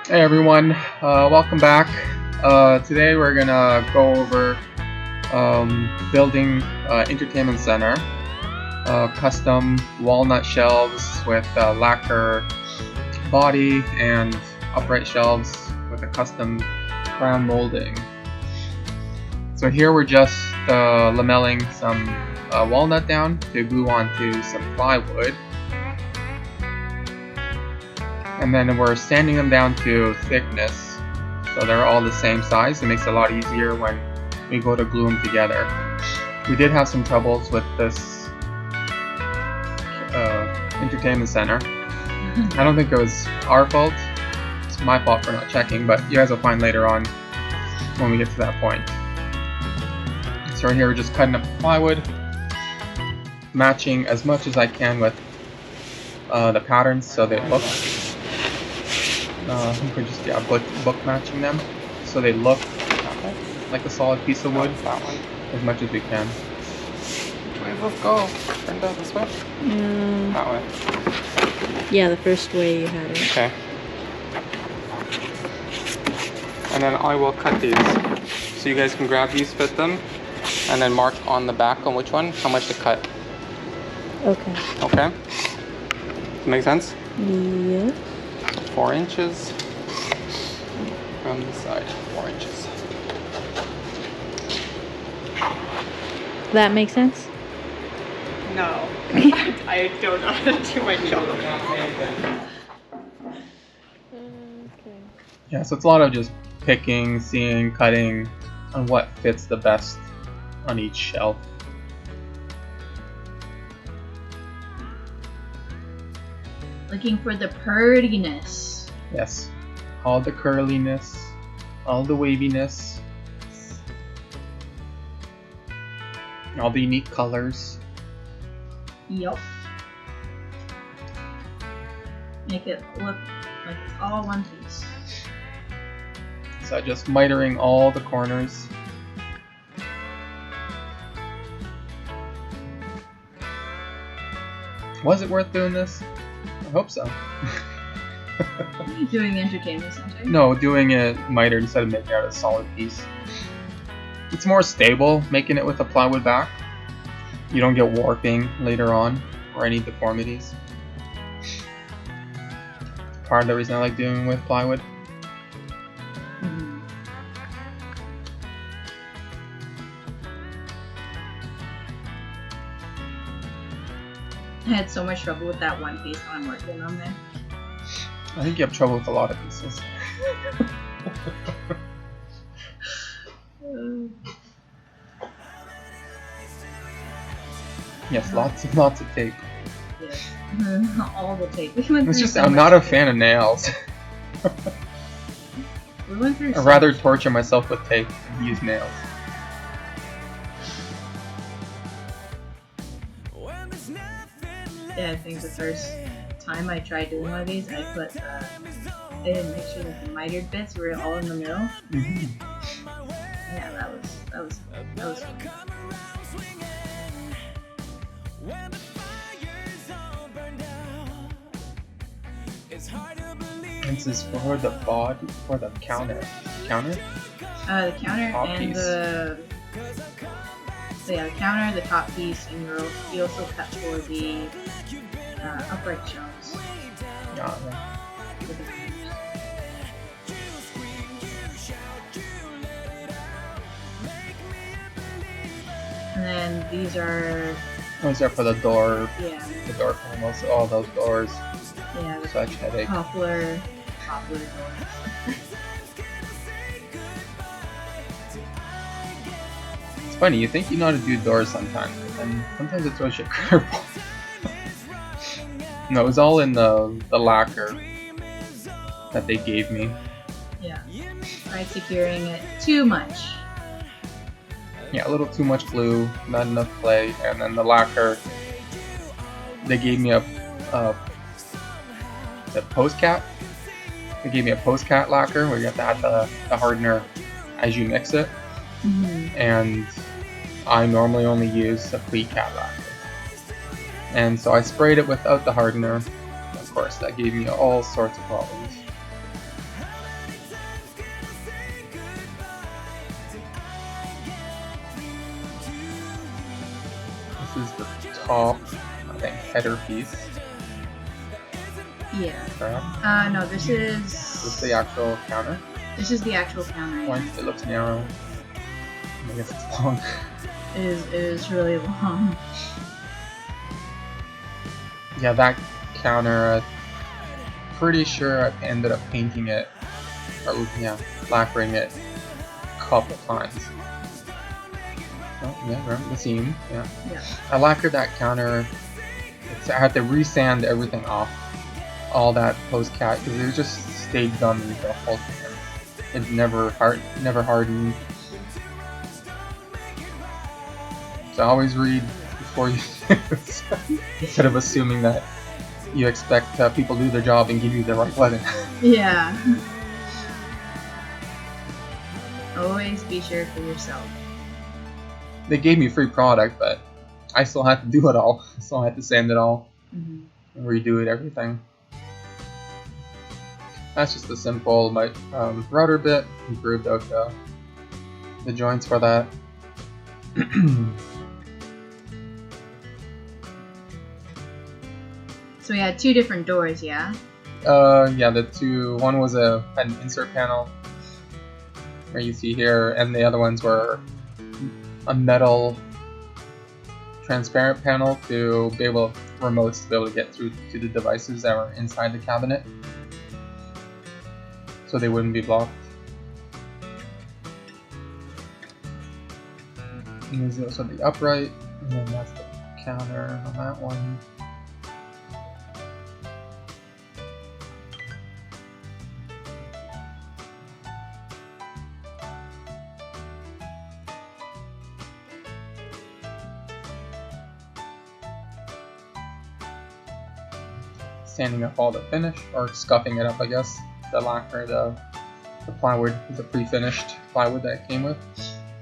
Hey everyone, welcome back. Today we're gonna go over building entertainment center, custom walnut shelves with lacquer body and upright shelves with a custom crown molding. So here we're just lamelling some walnut down to glue onto some plywood. And then we're sanding them down to thickness so they're all the same size. It makes it a lot easier when we go to glue them together. We did have some troubles with this entertainment center. I don't think it was our fault. It's my fault for not checking, but you guys will find later on when we get to that point. So right here we're just cutting up the plywood, matching as much as I can with the patterns so they look. I think we're just book matching them so they look like a solid piece of wood as much as we can. Wait, let's go. Turn down this way? Yeah. That way. Yeah, the first way you had it. Okay. And then I will cut these. So you guys can grab these, fit them, and then mark on the back on which one, how much to cut. Okay. Okay? Make sense? Yeah. 4 inches from the side, 4 inches. That makes sense? No, I don't know how to do my job. Okay. Yeah, so it's a lot of just picking, seeing, cutting on what fits the best on each shelf. Looking for the purtiness. Yes, all the curliness, all the waviness, all the unique colors. Yup. Make it look like it's all one piece. So just mitering all the corners. Was it worth doing this? I hope so. Doing the entertainment center? No, doing it mitered instead of making it out of a solid piece. It's more stable making it with a plywood back. You don't get warping later on or any deformities. Part of the reason I like doing with plywood. Mm-hmm. I had so much trouble with that one piece when I'm working on there. I think you have trouble with a lot of pieces. Yes, lots and lots of tape. Yes. All the tape. We went It's through just so I'm much not a tape. fan of nails. We went through I'd so rather much. torture myself with tape than use nails. Yeah, I think the first time I tried doing one of these, I didn't make sure that the mitered bits were all in the middle. Yeah, that was fun. This is for the body, for the counter. Counter? The counter Top and piece. the counter, the top piece, and you also cut for the upright shelves. Yeah. with the fingers. And then these are Those are for the door, yeah, the door panels, all those doors. yeah, the Such headache. poplar doors. It's funny, you think you know how to do doors sometimes, and sometimes it throws you a curveball. No, it was all in the lacquer that they gave me. Yeah, tried securing it too much. Yeah, a little too much glue, not enough clay, and then the lacquer. They gave me a post cat. They gave me a post cat lacquer where you have to add the hardener as you mix it. Mm-hmm. And I normally only use a pre-cat lacquer. And so I sprayed it without the hardener. Of course, that gave me all sorts of problems. is the top, I think, header piece. Yeah. Correct? No, this is. This is the actual counter. This is the actual counter. Yeah. It looks narrow. I guess it's long. It is really long. Yeah, that counter, pretty sure I ended up painting it, or yeah, lacquering it a couple times. Oh, yeah, right, the seam, yeah. Yeah. I lacquered that counter. I had to resand everything off, all that post-cat, because it just stayed gummy the whole time. It never hardened. So always read before you use, instead of assuming that you expect people to do their job and give you the right weapon. Yeah. Always be sure for yourself. They gave me free product, but I still had to do it all. I still had to sand it all and redo it, everything. That's just a simple router bit. Grooved out the joints for that. So we had two different doors, yeah? Yeah, the two. One was an insert panel, where you see here, and the other ones were a metal transparent panel to be able remotes to be able to get through to the devices that were inside the cabinet, so they wouldn't be blocked. And there's also the upright, and then that's the counter on that one. Sanding up all the finish, or scuffing it up, I guess. The lacquer, the plywood, the pre-finished plywood that it came with,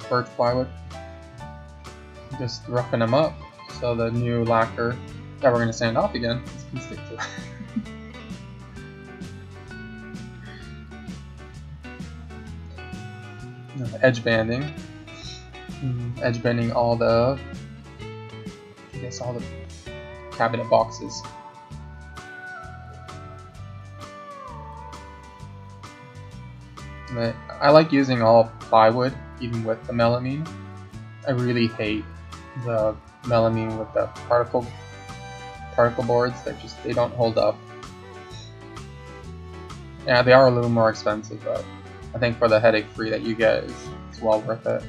birch plywood. Just roughing them up so the new lacquer that we're going to sand off again can stick to it. Edge banding. Edge banding all the, I guess, all the cabinet boxes. I like using all plywood, even with the melamine. I really hate the melamine with the particle boards. They don't hold up. Yeah, they are a little more expensive, but I think for the headache free that you get, it's well worth it.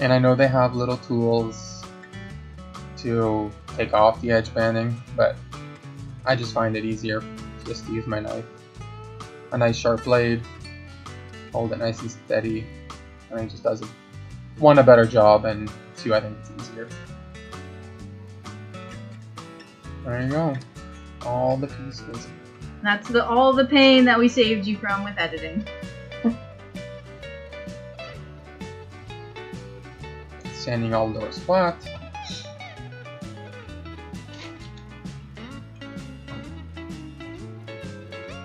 And I know they have little tools to take off the edge banding, but I just find it easier just to use my knife. A nice sharp blade, hold it nice and steady, and it just does a better job, and two, I think it's easier. There you go, all the pieces. That's all the pain that we saved you from with editing. Sanding all the doors flat.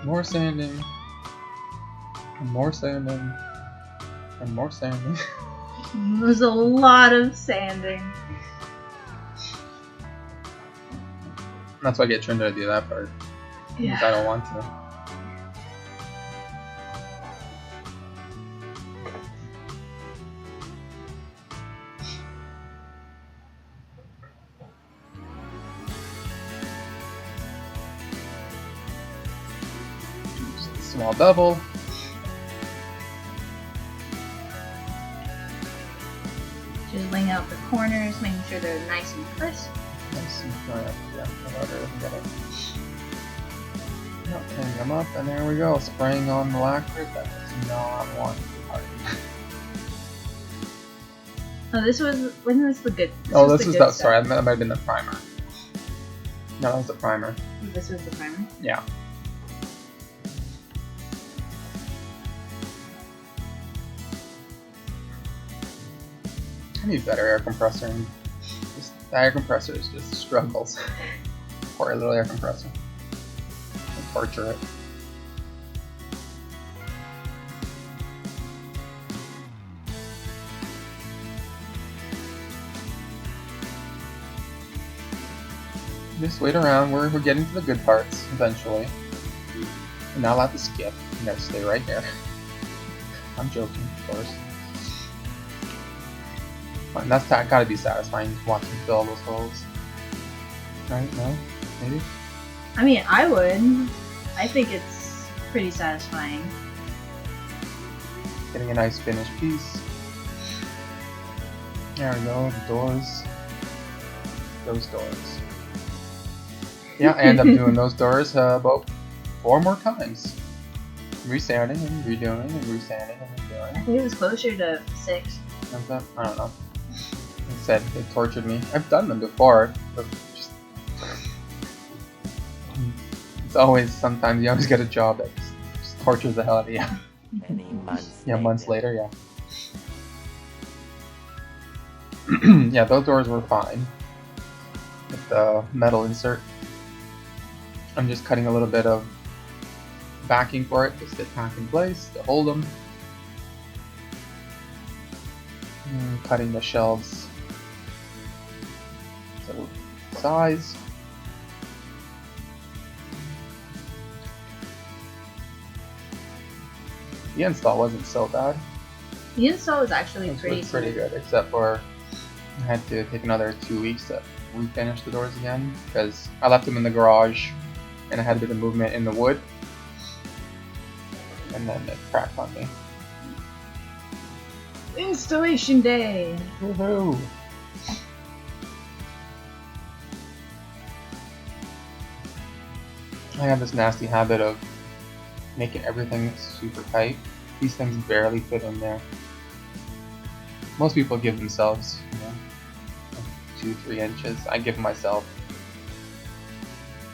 More sanding, and more sanding, and more sanding. There's a lot of sanding. That's why I get Trinda to do that part. Yeah. Because I don't want to. Small bevel. Chiseling out the corners, making sure they're nice and crisp. Nice and crisp. Yeah, cleaning them up, and there we go. Spraying on the lacquer. That does not want to be hard. Oh, wasn't this the good? This was the. Sorry, that might have been the primer. No, that was the primer. This was the primer? Yeah. I need a better air compressor. And the air compressor is just struggles. Poor little air compressor. I torture it. Just wait around. We're getting to the good parts eventually. You're not allowed to skip. You gotta stay right here. I'm joking, of course. But that's gotta be satisfying watching fill those holes. Right? No? Maybe? I mean, I would. I think it's pretty satisfying. Getting a nice finished piece. There we go, the doors. Those doors. Yeah, I end up doing those doors about 4 more times. Resanding and redoing and resanding and redoing. I think it was closer to 6. I don't know. Like I said, they tortured me. I've done them before, but just... It's always, sometimes you always get a job that just tortures the hell out of you. Many months. Yeah, months later, yeah. Yeah, those doors were fine. With the metal insert. I'm just cutting a little bit of backing for it to sit back in place, to hold them. And cutting the shelves to size. The install wasn't so bad. The install was actually It pretty was pretty good, except for I had to take another 2 weeks to refinish the doors again because I left them in the garage and I had a bit of movement in the wood, and then it cracked on me. Installation day! Woohoo! I have this nasty habit of making everything super tight. These things barely fit in there. Most people give themselves, 2-3 inches. I give myself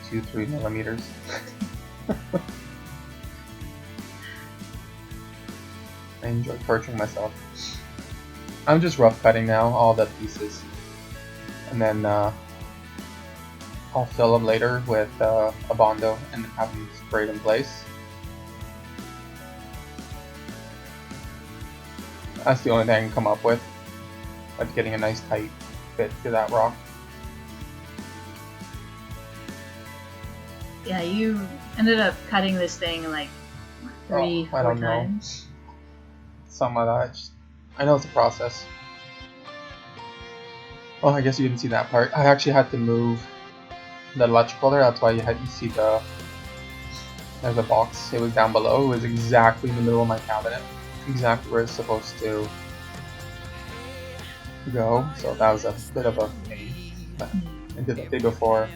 2-3 millimeters. I enjoy torturing myself. I'm just rough cutting now, all the pieces, and then I'll fill them later with a Bondo and have them sprayed in place. That's the only thing I can come up with, like getting a nice tight fit to that rock. Yeah, you ended up cutting this thing like 3-4 I don't know. times. Something like that. I know it's a process. Oh, I guess you didn't see that part. I actually had to move the electrical there. That's why you see there's a box. It was down below. It was exactly in the middle of my cabinet, exactly where it's supposed to go. So that was a bit of a pain. But I did the day before.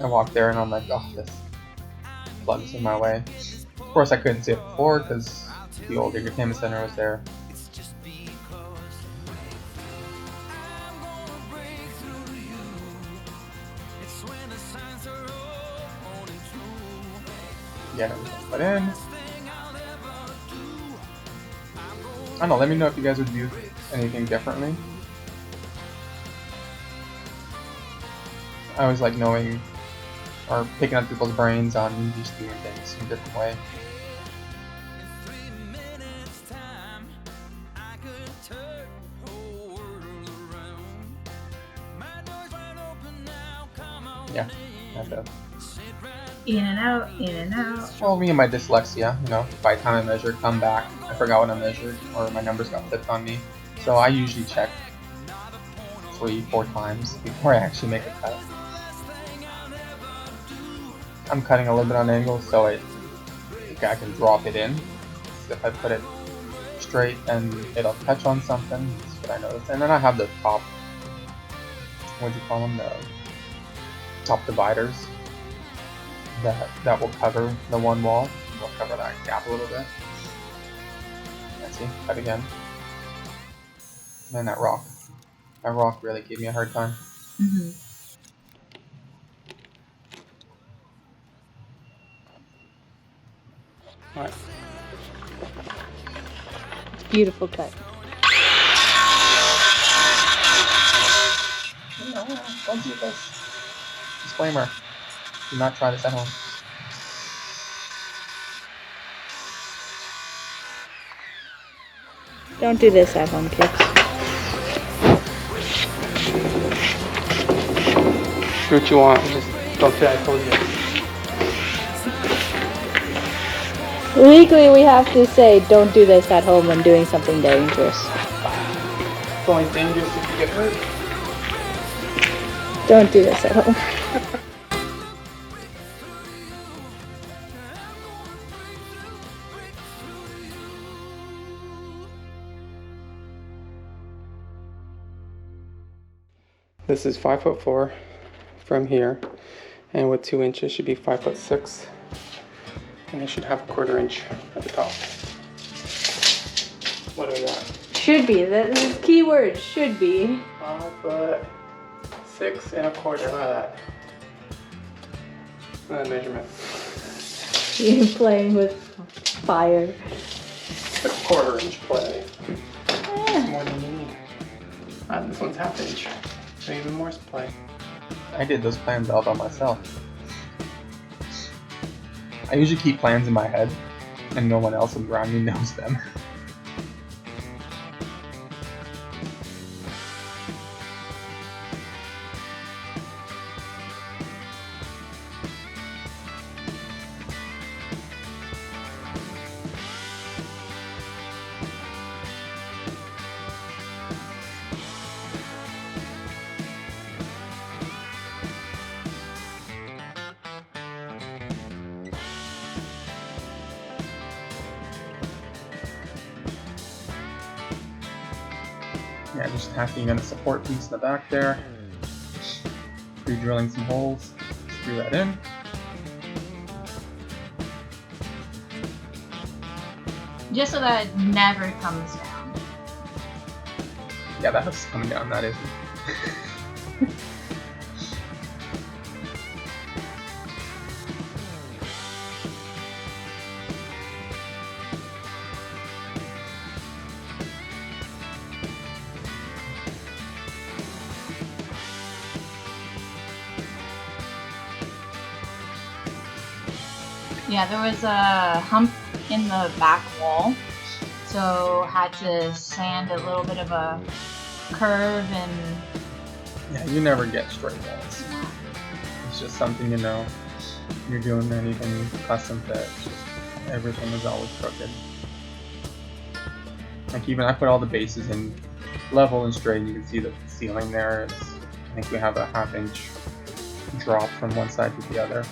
I walked there and I'm like, oh, this plug's in my way. Of course, I couldn't see it before because the old entertainment center was there. Get everything put in. I don't know, let me know if you guys would do anything differently. I always like knowing or picking up people's brains on just doing things in a different way. Yeah, kind of. In and out, in and out. Well, me and my dyslexia, by the time I measured, come back, I forgot what I measured, or my numbers got flipped on me. So I usually check 3-4 times before I actually make a cut. I'm cutting a little bit on an angle so I can drop it in. So if I put it straight, then it'll catch on something. That's what I noticed. And then I have the top, what do you call them? The top dividers. That will cover the one wall. Will cover that gap a little bit. Let's see, cut again. And then that rock. That rock really gave me a hard time. Mm-hmm. Alright. Beautiful cut. Don't do this. Disclaimer. Do not try this at home. Don't do this at home, kids. Do what you want. Just don't say I told you. Legally, we have to say, don't do this at home when doing something dangerous. It's only dangerous if you get hurt. Don't do this at home. This is 5'4" from here, and with 2 inches should be 5'6", and it should have a 1/4 inch at the top. What do we got? Should be. The key word, should be. 5'6" and 1/4. Look at that. Look at that measurement. You're playing with fire. It's a 1/4 inch play. It's more than you need. This one's 1/2 inch. So even more play. I did those plans all by myself. I usually keep plans in my head, and no one else around me knows them. Yeah, just tacking in a support piece in the back there. Re-drilling some holes. Screw that in. Just so that it never comes down. Yeah, that's coming down, that isn't. Yeah, there was a hump in the back wall, so had to sand a little bit of a curve and... Yeah, you never get straight walls. It's just something, you know, you're doing anything custom fit, it's just everything is always crooked. Like even I put all the bases in level and straight, and you can see the ceiling there. I think we have a 1/2 inch drop from one side to the other.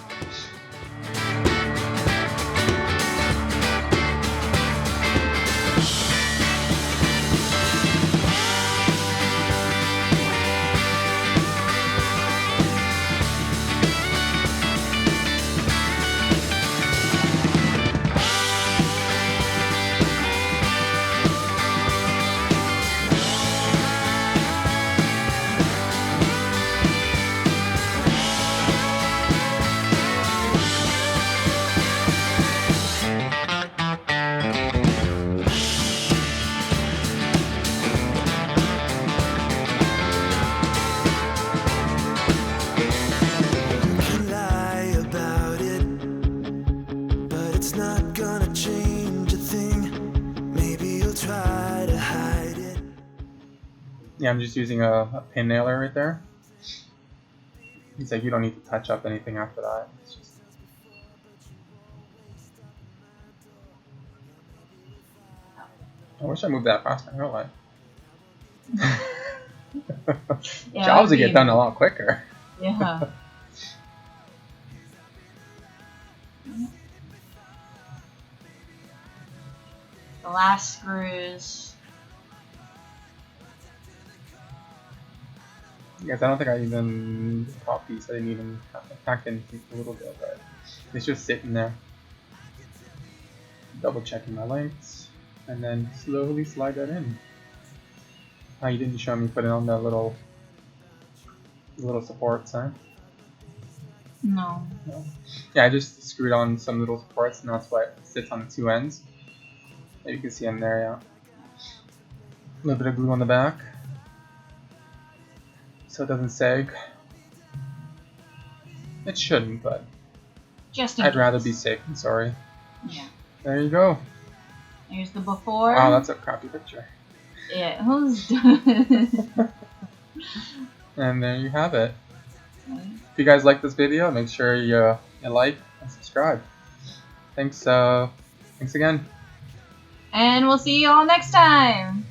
Yeah, I'm just using a pin nailer right there. He's like, you don't need to touch up anything after that. It's just... I wish I moved that faster in real life. Yeah, Jobs would get done a lot quicker. Yeah. The last screws. Yes, I don't think I even the top piece. I didn't even pack in a little bit, but it's just sitting there. Double checking my lengths, and then slowly slide that in. Oh, you didn't show me putting on that little support sign. No. No. Yeah, I just screwed on some little supports, and that's why it sits on the two ends. You can see them there, yeah. A little bit of glue on the back, so it doesn't sag. It shouldn't, but Just in I'd rather case. be safe than sorry. Yeah. There you go. Here's the before. Wow, that's a crappy picture. Yeah. Who's done? And there you have it. Right. if you guys like this video, make sure you like and subscribe. Thanks again. And we'll see you all next time.